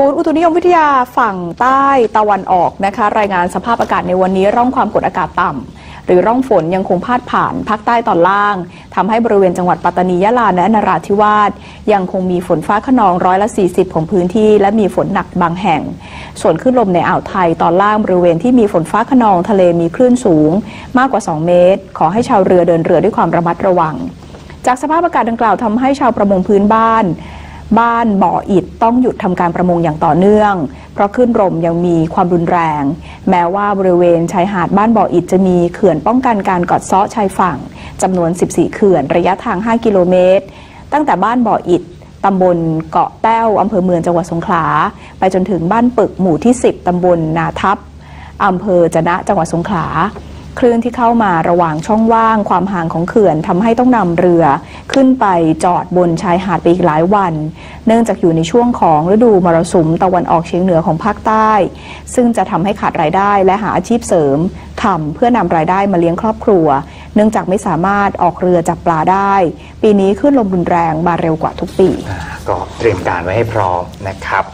ศูนย์อุตุนิยมวิทยาฝั่งใต้ตะวันออกนะคะรายงานสภาพอากาศในวันนี้ร่องความกดอากาศต่ำหรือร่องฝนยังคงพาดผ่านภาคใต้ตอนล่างทำให้บริเวณจังหวัดปัตตานียะลาและนราธิวาสยังคงมีฝนฟ้าคะนอง140%ของพื้นที่และมีฝนหนักบางแห่งส่วนคลื่นลมในอ่าวไทยตอนล่างบริเวณที่มีฝนฟ้าคะนองทะเลมีคลื่นสูงมากกว่า2 เมตรขอให้ชาวเรือเดินเรือด้วยความระมัดระวังจากสภาพอากาศดังกล่าวทำให้ชาวประมงพื้นบ้านบ่ออิฐต้องหยุดทำการประมงอย่างต่อเนื่องเพราะคลื่นลมยังมีความรุนแรงแม้ว่าบริเวณชายหาดบ้านบ่ออิฐจะมีเขื่อนป้องกันการกัดเซาะชายฝั่งจำนวน14เขื่อนระยะทาง5 กิโลเมตรตั้งแต่บ้านบ่ออิฐตำบลเกาะแต้วอำเภอเมืองจังหวัดสงขลาไปจนถึงบ้านปึกหมู่ที่10ตำบลนาทับอำเภอจะนะจังหวัดสงขลาคลื่นที่เข้ามาระหว่างช่องว่างความห่างของเขื่อนทำให้ต้องนำเรือขึ้นไปจอดบนชายหาดไปอีกหลายวันเนื่องจากอยู่ในช่วงของฤดูมรสุมตะวันออกเฉียงเหนือของภาคใต้ซึ่งจะทำให้ขาดรายได้และหาอาชีพเสริมทำเพื่อนำรายได้มาเลี้ยงครอบครัวเนื่องจากไม่สามารถออกเรือจับปลาได้ปีนี้คลื่นลมรุนแรงมาเร็วกว่าทุกปีก็เตรียมการไว้ให้พร้อมนะครับ